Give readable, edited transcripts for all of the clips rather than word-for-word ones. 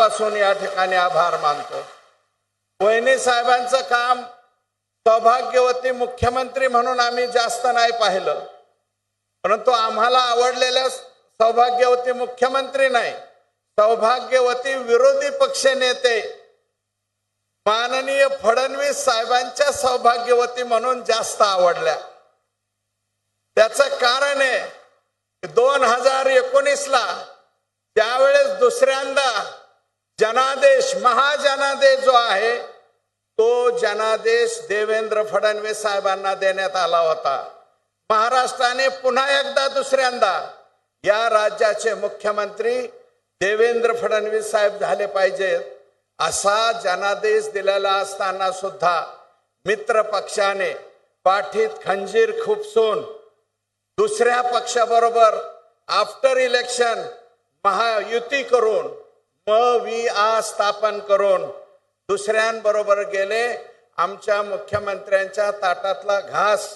मनापासून या ठिकाणी आभार मानतो। वहिनी साहेबांचं काम सौभाग्यवती मुख्यमंत्री म्हणून आम्ही जास्त नाही पाहिलं, परंतु आम्हाला आवडलेल्या सौभाग्यवती मुख्यमंत्री नाही, सौभाग्यवती विरोधी पक्ष नेते माननीय फडणवीस साहेबांच्या सौभाग्यवती म्हणून जास्त आवडल्या। त्याचं कारण आहे 2019 ला त्यावेळेस दुसऱ्यांदा जनादेश महाजनादेश जो आहे तो जनादेश देवेंद्र फडणवीस साहेबांना देण्यात आला होता। महाराष्ट्राने पुन्हा एकदा दुसऱ्यांदा या राज्याचे मुख्यमंत्री देवेंद्र फडणवीस साहेब झाले पाहिजेत असा जनादेश दिलेला असताना सुद्धा मित्र पक्षाने पाठीत खंजीर खुपसून दुसऱ्या पक्षाबरोबर आफ्टर इलेक्शन महायुती करून MVA स्थापन करून दुसऱ्यांबरोबर गेले। आमच्या मुख्यमंत्र्यांच्या ताटातला घास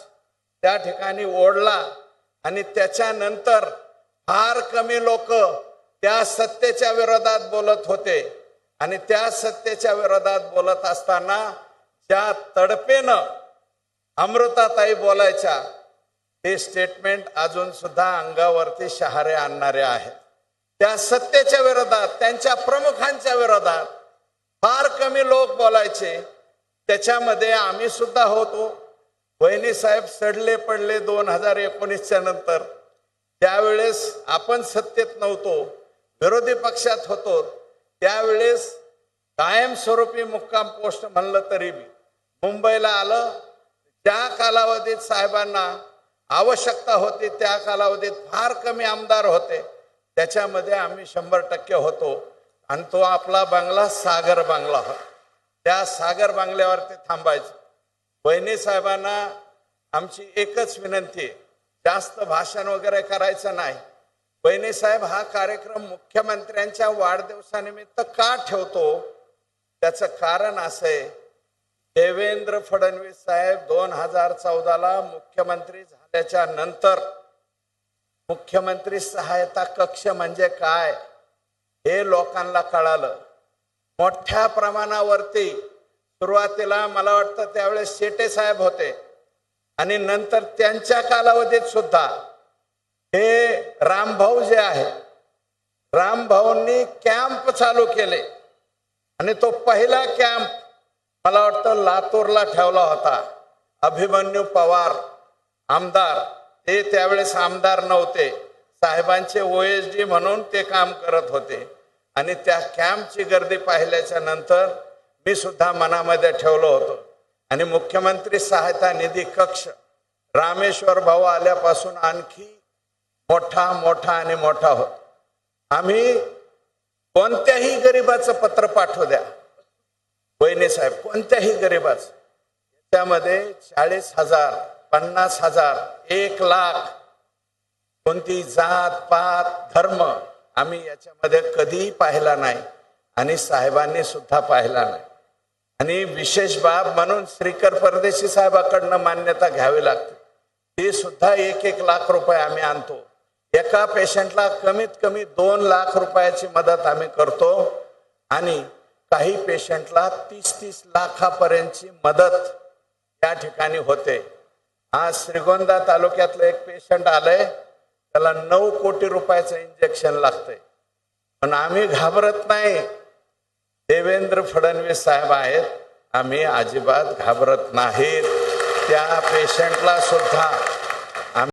त्या ठिकाणी ओढला आणि त्याच्यानंतर फार कमी लोक त्या सत्तेच्या विरोधात बोलत होते आणि त्या सत्तेच्या विरोधात बोलत असताना ज्या तडपेनं अमृताताई बोलायच्या ते स्टेटमेंट अजून सुद्धा अंगावरती शहारे आणणारे आहेत। त्या सत्तेच्या विरोधात त्यांच्या प्रमुखांच्या विरोधात फार कमी लोक बोलायचे, त्याच्यामध्ये आम्ही सुद्धा होतो। वहिनी साहेब सडले पडले 2019च्या नंतर, त्यावेळेस आपण सत्तेत नव्हतो, विरोधी पक्षात होतो, त्यावेळेस कायमस्वरूपी मुक्काम पोस्ट म्हणलं तरी मुंबईला आलं। त्या कालावधीत साहेबांना आवश्यकता होती, त्या कालावधीत फार कमी आमदार होते, त्याच्यामध्ये आम्ही 100% होतो आणि तो आपला बंगला सागर बंगला होता। त्या सागर बंगल्यावरती थांबायचं। वहिनी साहेबांना आमची एकच विनंती आहे, जास्त भाषण वगैरे करायचं नाही। वहिनी साहेब हा कार्यक्रम मुख्यमंत्र्यांच्या वाढदिवसानिमित्त का ठेवतो त्याचं कारण असं आहे, देवेंद्र फडणवीस साहेब 2014 ला मुख्यमंत्री झाल्याच्या नंतर मुख्यमंत्री सहायता कक्ष म्हणजे काय हे लोकांना कळालं। मोठ्या प्रमाणावरती सुरुवातीला मला वाटतं त्यावेळेस शेटे साहेब होते आणि नंतर त्यांच्या कालावधीत सुद्धा हे रामभाऊ जे आहे, रामभाऊंनी कॅम्प चालू केले आणि तो पहिला कॅम्प मला वाटतं लातूरला ठेवला होता। अभिमन्यू पवार आमदार, ते त्यावेळेस आमदार नव्हते, साहेबांचे OSD म्हणून ते काम करत होते आणि त्या कॅम्पची गर्दी पाहिल्याच्या नंतर मी सुद्धा मनामध्ये ठेवलं होतं आणि मुख्यमंत्री सहायता निधी कक्ष रामेश्वर भाऊ आल्यापासून आणखी मोठा आणि मोठा होतो। आम्ही कोणत्याही गरिबाचं पत्र पाठवू द्या वहिनी साहेब, कोणत्याही गरिबाचं, त्यामध्ये 40,000 50,000 1,00,000 कोणती जात पात धर्म आम्ही याच्यामध्ये कधीही पाहिला नाही आणि साहेबांनी सुद्धा पाहिला नाही। आणि विशेष बाब म्हणून श्रीकर परदेशी साहेबांकडनं मान्यता घ्यावी लागते, ते सुद्धा 1-1 लाख रुपये आम्ही आणतो। एका पेशंटला कमीत कमी 2 लाख रुपयाची मदत आम्ही करतो आणि काही पेशंटला 30-30 लाखापर्यंतची मदत त्या ठिकाणी होते। आज श्रीगोंदा तालुक्यातलं एक पेशंट आलंय, त्याला 9 कोटी रुपयाचं इंजेक्शन लागतंय, पण आम्ही घाबरत नाही। देवेंद्र फडणवीस साहेब आहेत, आम्ही अजिबात घाबरत नाहीत। त्या पेशंटला सुद्धा